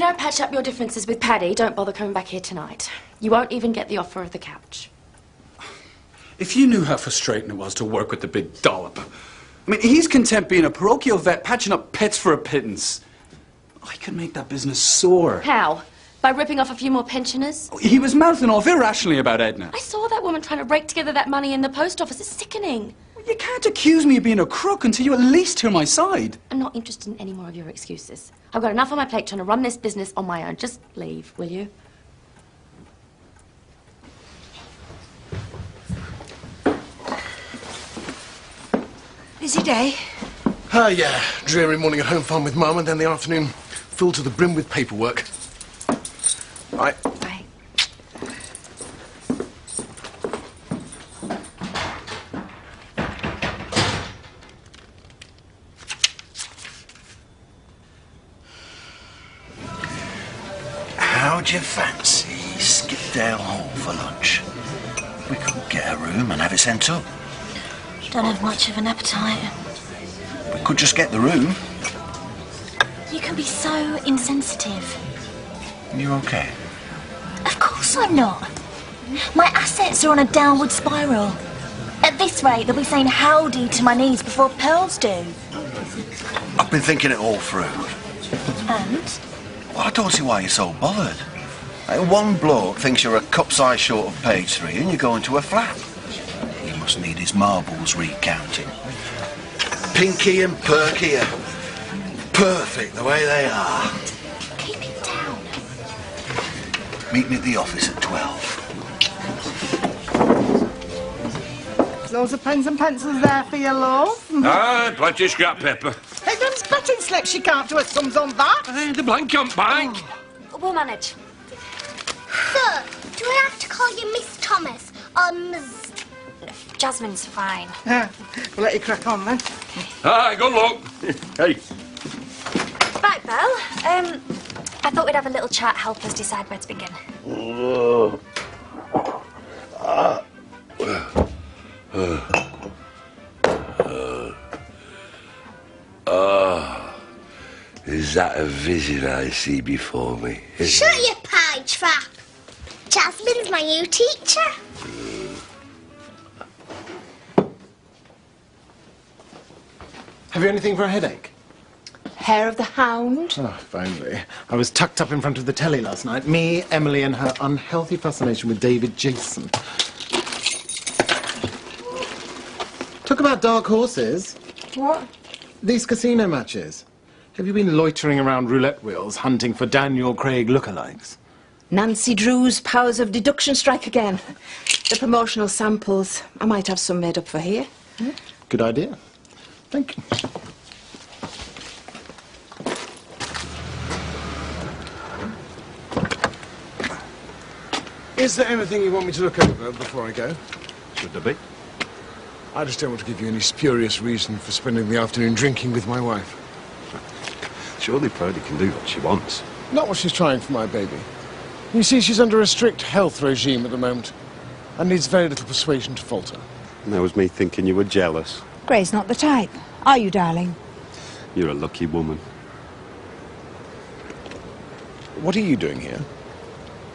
don't patch up your differences with Paddy, don't bother coming back here tonight. You won't even get the offer of the couch. If you knew how frustrating it was to work with the big dollop. I mean, he's content being a parochial vet, patching up pits for a pittance. I could make that business soar. How? By ripping off a few more pensioners? He was mouthing off irrationally about Edna. I saw that woman trying to rake together that money in the post office. It's sickening. You can't accuse me of being a crook until you at least hear my side. I'm not interested in any more of your excuses. I've got enough on my plate trying to run this business on my own. Just leave, will you? Busy day? Yeah. Dreary morning at home farm with Mum, and then the afternoon filled to the brim with paperwork. Right. Right. How'd you fancy Skipdale Hall for lunch? We could get a room and have it sent up. Don't have much of an appetite. We could just get the room. You can be so insensitive. You okay? Of course I'm not. My assets are on a downward spiral. At this rate, they'll be saying howdy to my knees before pearls do. I've been thinking it all through. And? Well, I don't see why you're so bothered. One bloke thinks you're a cup size short of page 3 and you go into a flat. He must need his marbles recounting. Pinky and perky are perfect the way they are. Keep it down. Meet me at the office at 12. Loads of pens and pencils there for you, love. Aye, plenty of scrap paper. Hey, them's betting slips, you can't do a sums on that. The blank on bank. We'll manage. Sir, do I have to call you Miss Thomas or Ms... Jasmine's fine. Yeah, we'll let you crack on then. Aye, good luck. Hey. Right, Belle. I thought we'd have a little chat, help us decide where to begin. Is that a vision I see before me? Shut your pie trap. Jasmine's my new teacher. Have you anything for a headache? Hair of the hound. Oh, finally. I was tucked up in front of the telly last night. Me, Emily, and her unhealthy fascination with David Jason. Talk about dark horses. What? These casino matches. Have you been loitering around roulette wheels hunting for Daniel Craig lookalikes? Nancy Drew's powers of deduction strike again. The promotional samples. I might have some made up for here. Good idea. Thank you. Is there anything you want me to look over before I go? Should there be? I just don't want to give you any spurious reason for spending the afternoon drinking with my wife. Surely Purdy can do what she wants. Not what she's trying for my baby. You see, she's under a strict health regime at the moment and needs very little persuasion to falter. And that was me thinking you were jealous. Gray's not the type. Are you, darling? You're a lucky woman. What are you doing here?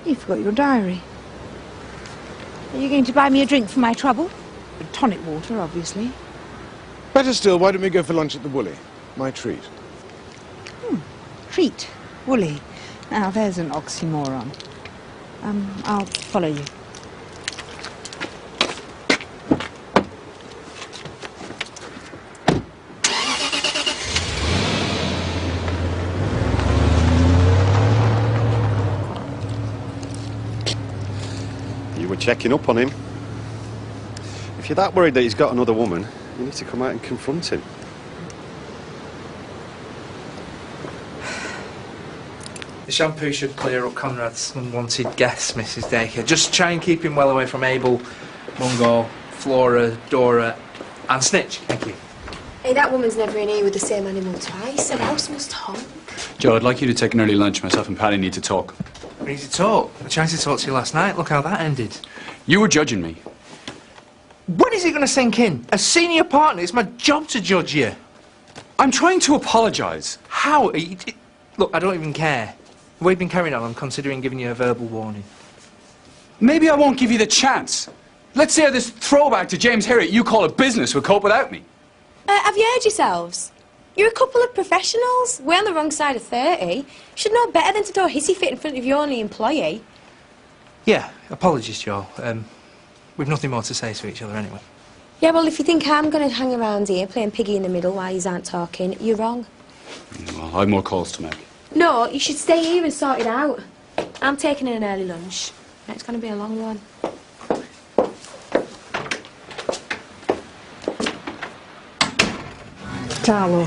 You forgot your diary. Are you going to buy me a drink for my trouble? Tonic water, obviously. Better still, why don't we go for lunch at the Woolly? My treat. Treat. Woolly. Now, there's an oxymoron. I'll follow you. You were checking up on him. If you're that worried that he's got another woman, you need to come out and confront him. The shampoo should clear up Conrad's unwanted guests, Mrs. Dacre. Just try and keep him well away from Abel, Mungo, Flora, Dora, and Snitch. Thank you. Hey, that woman's never in here with the same animal twice. The house must honk. Joe, I'd like you to take an early lunch. Myself and Paddy need to talk. We need to talk. I tried to talk to you last night. Look how that ended. You were judging me. When is it going to sink in? As senior partner, it's my job to judge you. I'm trying to apologise. How? Look, I don't even care. The way you've been carrying on, I'm considering giving you a verbal warning. Maybe I won't give you the chance. Let's say this throwback to James Herriot you call a business would cope without me. Have you heard yourselves? You're a couple of professionals. We're on the wrong side of 30. You should know better than to throw a hissy fit in front of your only employee. Yeah, apologies, Joel. We've nothing more to say to each other anyway. Yeah, well, if you think I'm going to hang around here playing piggy in the middle while you aren't talking, you're wrong. Well, I've more calls to make. No, you should stay here and sort it out. I'm taking an early lunch. It's going to be a long one. Carlo.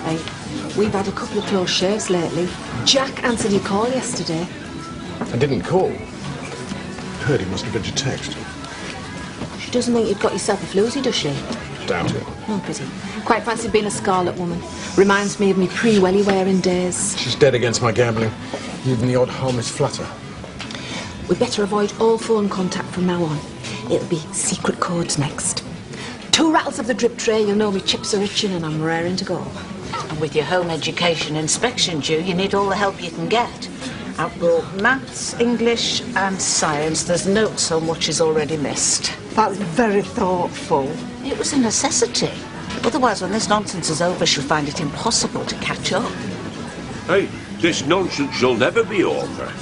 Hey, we've had a couple of close shaves lately. Jack answered your call yesterday. I didn't call. Heard he must have read your text. She doesn't think you've got yourself a floozy, does she? Doubt it. Oh, pity. Quite fancy being a Scarlet woman. Reminds me of me pre-welly wearing days. She's dead against my gambling. Even the odd harmless flutter. We'd better avoid all phone contact from now on. It'll be secret codes next. 2 rattles of the drip tray, you'll know me chips are itching and I'm raring to go. And with your home education inspection due, you need all the help you can get. I've brought maths, English and science. There's notes on what she's already missed. That's very thoughtful. It was a necessity. Otherwise, when this nonsense is over, she'll find it impossible to catch up. Hey, this nonsense will never be over.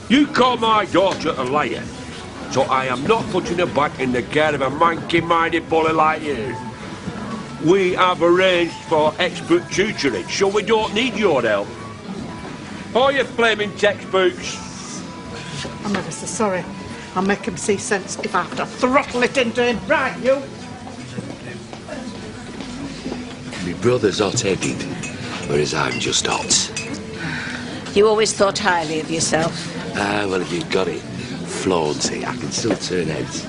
You call my daughter a liar, so I am not putting her back in the care of a manky-minded bully like you. We have arranged for expert tutoring, so we don't need your help. Or your flaming textbooks. I'm ever so sorry. I'll make him see sense if I have to throttle it into him. Right, you? My brother's hot-headed, whereas I'm just hot. You always thought highly of yourself. Ah, well, if you've got it, flaunt it. I can still turn heads.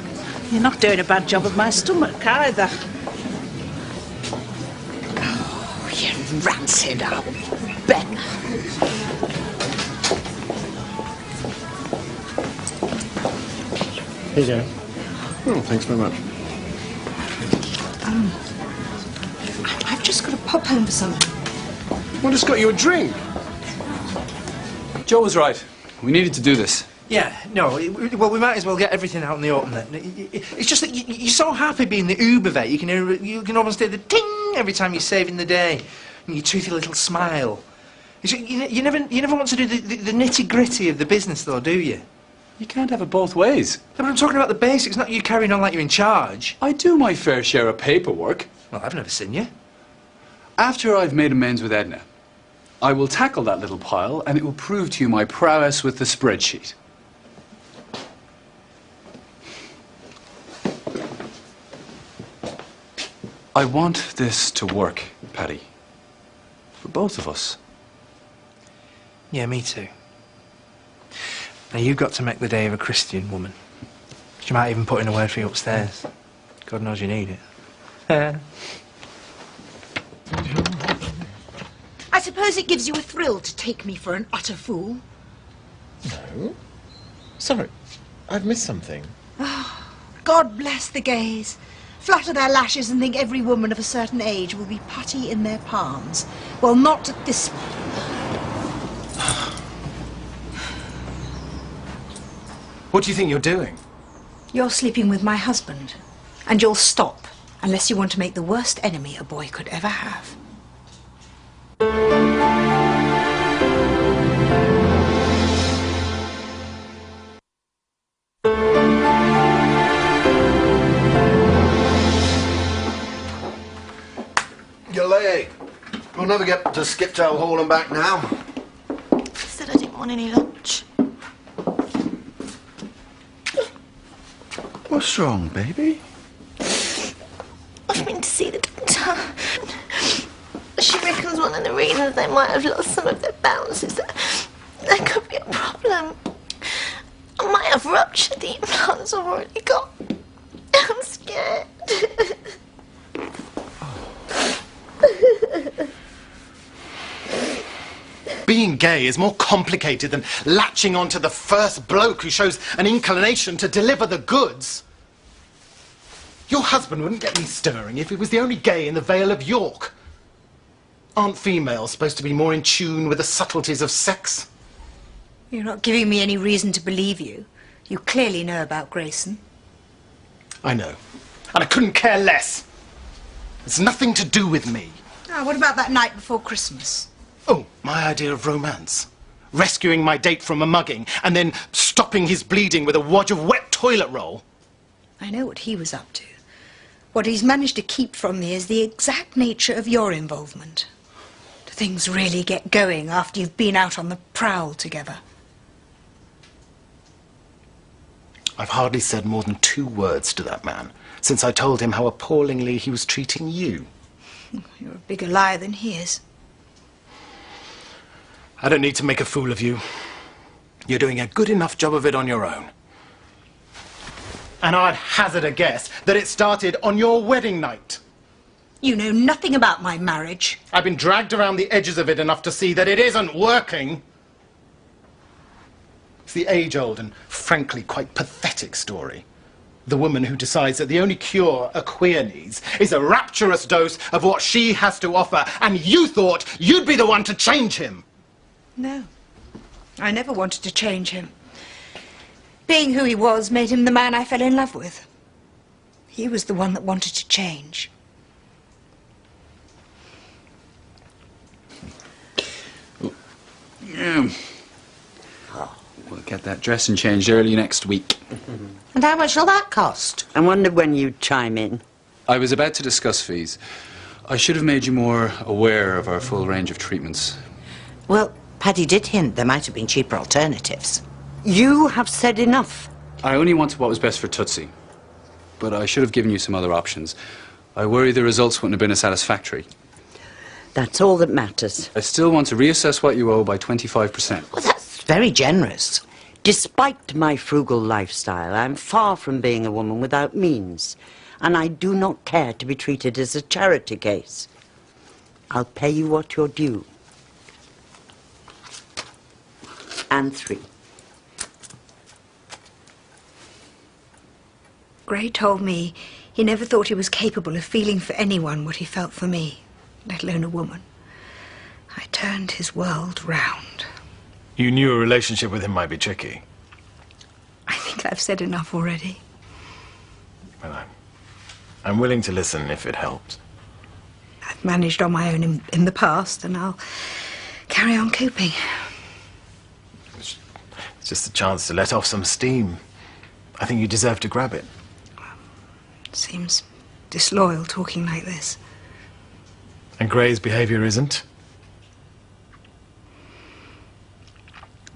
You're not doing a bad job of my stomach either. Oh, you rancid old Ben. Here you go. Oh, thanks very much. I've just got to pop home for something. Well, just got you a drink. Joe was right. We needed to do this. Yeah, no, well, we might as well get everything out in the open then. It's just that you're so happy being the Uber vet, you can almost hear the ting every time you're saving the day. And your toothy little smile. You never want to do the nitty-gritty of the business, though, do you? You can't have it both ways. No, but I'm talking about the basics, not you carrying on like you're in charge. I do my fair share of paperwork. Well, I've never seen you. After I've made amends with Edna, I will tackle that little pile and it will prove to you my prowess with the spreadsheet. I want this to work, Paddy. For both of us. Yeah, me too. Now, you've got to make the day of a Christian woman. She might even put in a word for you upstairs. God knows you need it. I suppose it gives you a thrill to take me for an utter fool. No. Sorry, I've missed something. Oh, God bless the gays. Flutter their lashes and think every woman of a certain age will be putty in their palms. Well, not at this one. What do you think you're doing? You're sleeping with my husband. And you'll stop, unless you want to make the worst enemy a boy could ever have. You're late. We'll never get to Skiptail Hall and back now. I said I didn't want any lunch. What's wrong, baby? I've been to see the doctor. She reckons one of the reasons they might have lost some of their bounce is that there could be a problem. I might have ruptured the implants I've already got. I'm scared. Being gay is more complicated than latching onto the first bloke who shows an inclination to deliver the goods. Your husband wouldn't get me stirring if he was the only gay in the Vale of York. Aren't females supposed to be more in tune with the subtleties of sex? You're not giving me any reason to believe you. You clearly know about Grayson. I know. And I couldn't care less. It's nothing to do with me. Ah, what about that night before Christmas? Oh, my idea of romance. Rescuing my date from a mugging and then stopping his bleeding with a wad of wet toilet roll. I know what he was up to. What he's managed to keep from me is the exact nature of your involvement. Do things really get going after you've been out on the prowl together? I've hardly said more than 2 words to that man since I told him how appallingly he was treating you. You're a bigger liar than he is. I don't need to make a fool of you. You're doing a good enough job of it on your own. And I'd hazard a guess that it started on your wedding night. You know nothing about my marriage. I've been dragged around the edges of it enough to see that it isn't working. It's the age-old and frankly quite pathetic story. The woman who decides that the only cure a queer needs is a rapturous dose of what she has to offer, and you thought you'd be the one to change him. No, I never wanted to change him. Being who he was made him the man I fell in love with. He was the one that wanted to change. Yeah. We'll get that dressing changed early next week. And how much will that cost? I wonder when you'd chime in. I was about to discuss fees. I should have made you more aware of our full range of treatments. Well, Paddy did hint there might have been cheaper alternatives. You have said enough. I only wanted what was best for Tootsie. But I should have given you some other options. I worry the results wouldn't have been as satisfactory. That's all that matters. I still want to reassess what you owe by 25%. Well, that's very generous. Despite my frugal lifestyle, I'm far from being a woman without means, and I do not care to be treated as a charity case. I'll pay you what you're due. And 3. Gray told me he never thought he was capable of feeling for anyone what he felt for me, let alone a woman. I turned his world round. You knew a relationship with him might be tricky. I think I've said enough already. Well, I'm willing to listen if it helps. I've managed on my own in the past, and I'll carry on coping. It's just a chance to let off some steam. I think you deserve to grab it. Seems disloyal talking like this. And Gray's behaviour isn't?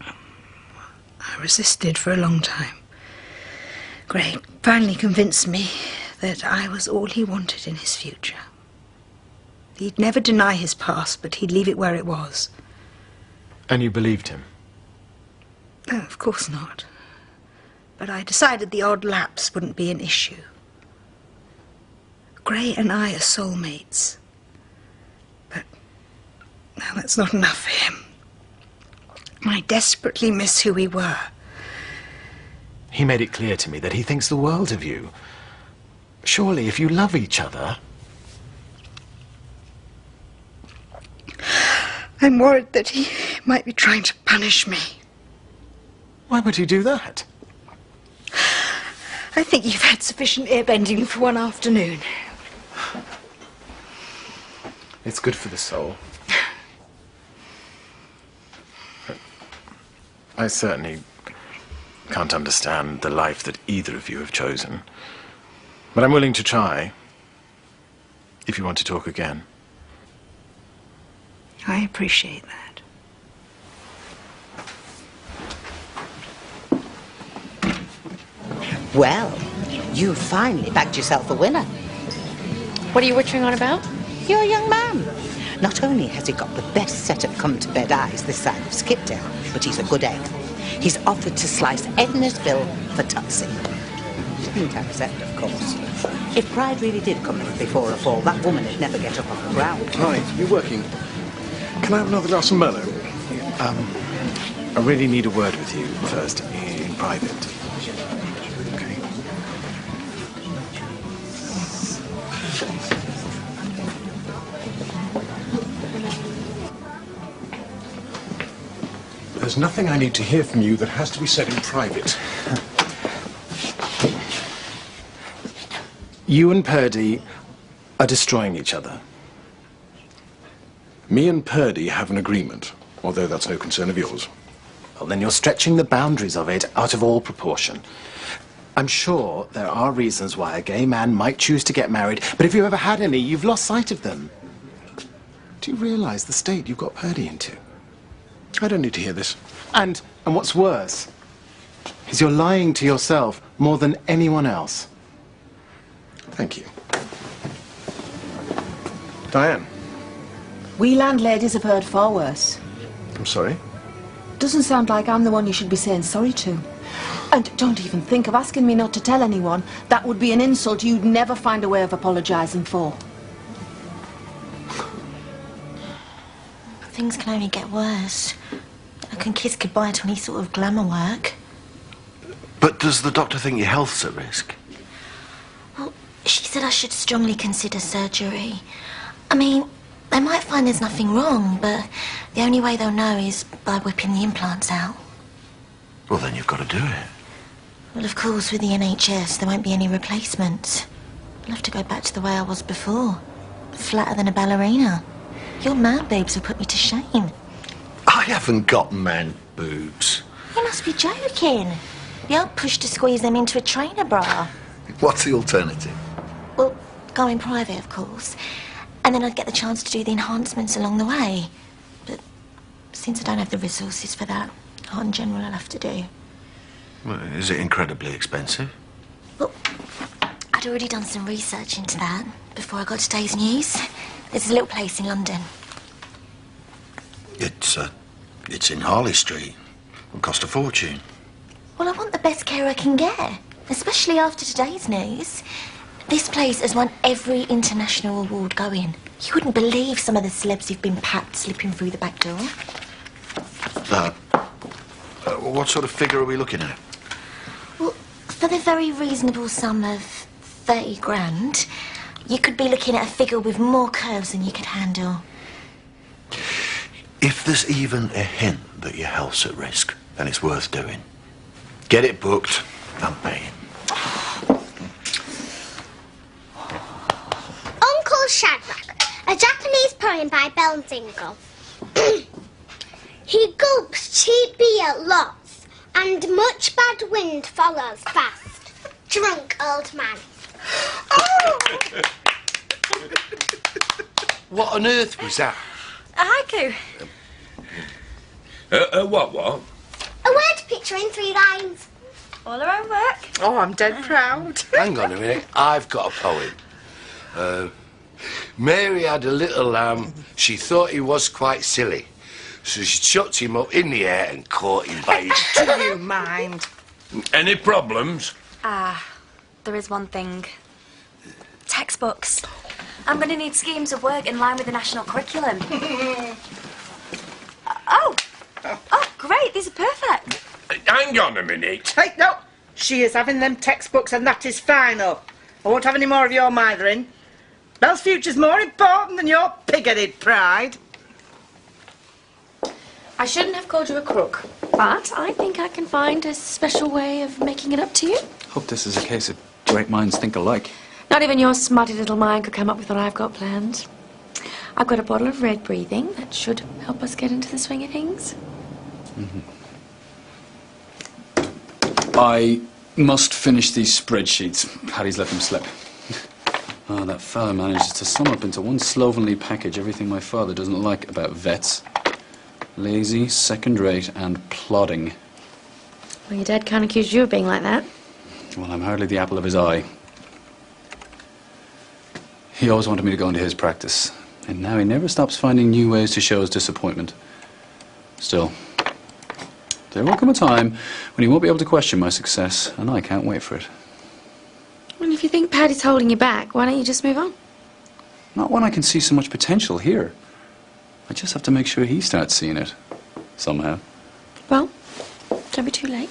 I resisted for a long time. Gray finally convinced me that I was all he wanted in his future. He'd never deny his past, but he'd leave it where it was. And you believed him? No, of course not. But I decided the odd lapse wouldn't be an issue. Gray and I are soulmates. But now that's not enough for him. I desperately miss who we were. He made it clear to me that he thinks the world of you. Surely, if you love each other... I'm worried that he might be trying to punish me. Why would he do that? I think you've had sufficient ear-bending for one afternoon. It's good for the soul. I certainly can't understand the life that either of you have chosen. But I'm willing to try, if you want to talk again. I appreciate that. Well, you finally bagged yourself a winner. What are you wittering on about? Your young man. Not only has he got the best set of come-to-bed eyes this side of Skipdale, but he's a good egg. He's offered to slice Edna's bill for Tootsie. She didn't accept, of course. If pride really did come before a fall, that woman would never get up off the ground. Hi, you working? Can I have another glass of Merlot? I really need a word with you first, in private. Okay. There's nothing I need to hear from you that has to be said in private. You and Purdy are destroying each other. Me and Purdy have an agreement, although that's no concern of yours. Well, then you're stretching the boundaries of it out of all proportion. I'm sure there are reasons why a gay man might choose to get married, but if you ever had any, you've lost sight of them. Do you realise the state you've got Purdy into? I don't need to hear this. And what's worse is you're lying to yourself more than anyone else. Thank you. Diane. We landladies have heard far worse. I'm sorry? Doesn't sound like I'm the one you should be saying sorry to. And don't even think of asking me not to tell anyone. That would be an insult you'd never find a way of apologising for. Things can only get worse. I can kiss goodbye to any sort of glamour work. But does the doctor think your health's at risk? Well, she said I should strongly consider surgery. I mean, they might find there's nothing wrong, but the only way they'll know is by whipping the implants out. Well, then you've got to do it. Well, of course, with the NHS, there won't be any replacements. I'll have to go back to the way I was before. Flatter than a ballerina. Your man boobs will put me to shame. I haven't got man boobs. You must be joking. You aren't pushed to squeeze them into a trainer bra. What's the alternative? Well, going private, of course. And then I'd get the chance to do the enhancements along the way. But since I don't have the resources for that, Heart in General I'll have to do. Well, is it incredibly expensive? Well, I'd already done some research into that before I got today's news. There's a little place in London. It's in Harley Street. It'll cost a fortune. Well, I want the best care I can get, especially after today's news. This place has won every international award going. You wouldn't believe some of the celebs who've been packed slipping through the back door. What sort of figure are we looking at? Well, for the very reasonable sum of 30 grand, you could be looking at a figure with more curves than you could handle. If there's even a hint that your health's at risk, then it's worth doing. Get it booked and paying. Uncle Shadrach, a Japanese poem by Belzingle. He gulps cheap beer lots, and much bad wind follows fast. Drunk old man. What on earth was that? A haiku. What? A word picture in 3 lines. All her own work. Oh, I'm dead proud. Hang on a minute, I've got a poem. Mary had a little lamb. She thought he was quite silly. So she chucked him up in the air and caught him by his... Do you mind? Any problems? There is one thing. Textbooks. I'm going to need schemes of work in line with the national curriculum. Oh, great, these are perfect. Hang on a minute. Hey, no, she is having them textbooks and that is final. I won't have any more of your mithering. Belle's future's more important than your pig-headed pride. I shouldn't have called you a crook, but I think I can find a special way of making it up to you. Hope this is a case of great minds think alike. Not even your smarty little mind could come up with what I've got planned. I've got a bottle of red breathing that should help us get into the swing of things. I must finish these spreadsheets. Paddy's let them slip. Oh, that fella manages to sum up into one slovenly package everything my father doesn't like about vets. Lazy, second-rate, and plodding. Well, your dad can't accuse you of being like that. Well, I'm hardly the apple of his eye. He always wanted me to go into his practice, and now he never stops finding new ways to show his disappointment. Still, there will come a time when he won't be able to question my success, and I can't wait for it. Well, if you think Paddy's holding you back, why don't you just move on? Not when I can see so much potential here. I just have to make sure he starts seeing it, somehow. Well, don't be too late.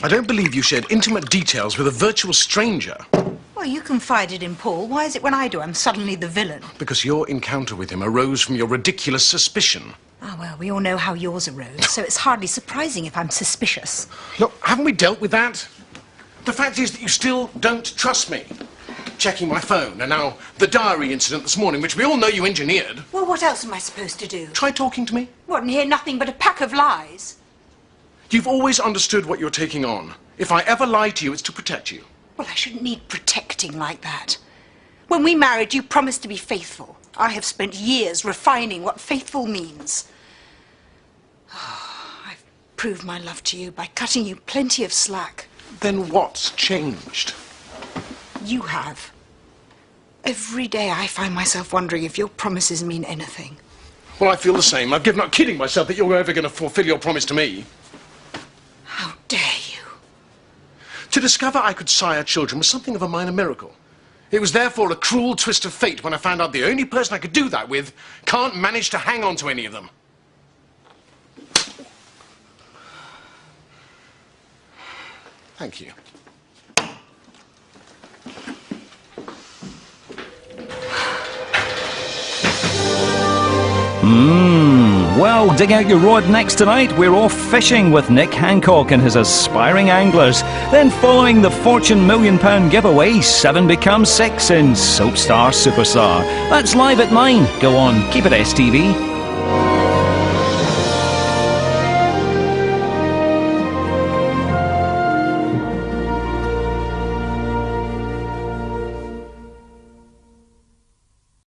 I don't believe you shared intimate details with a virtual stranger. Well, you confided in Paul. Why is it when I do I'm suddenly the villain? Because your encounter with him arose from your ridiculous suspicion. Ah, well, we all know how yours arose, so it's hardly surprising if I'm suspicious. Look, haven't we dealt with that? The fact is that you still don't trust me. Checking my phone, and now the diary incident this morning, which we all know you engineered. Well, what else am I supposed to do? Try talking to me. What, and hear nothing but a pack of lies? You've always understood what you're taking on. If I ever lie to you, it's to protect you. Well, I shouldn't need protecting like that. When we married, you promised to be faithful. I have spent years refining what faithful means. I've proved my love to you by cutting you plenty of slack. Then what's changed? You have. Every day I find myself wondering if your promises mean anything. Well, I feel the same. I've given up kidding myself that you're ever going to fulfill your promise to me. How dare you? To discover I could sire children was something of a minor miracle. It was therefore a cruel twist of fate when I found out the only person I could do that with can't manage to hang on to any of them. Thank you. Well, dig out your rod next tonight. We're off fishing with Nick Hancock and his aspiring anglers. Then following the Fortune £1 million giveaway, 7 becomes 6 in Soapstar Superstar. That's live at 9. Go on, keep it STV.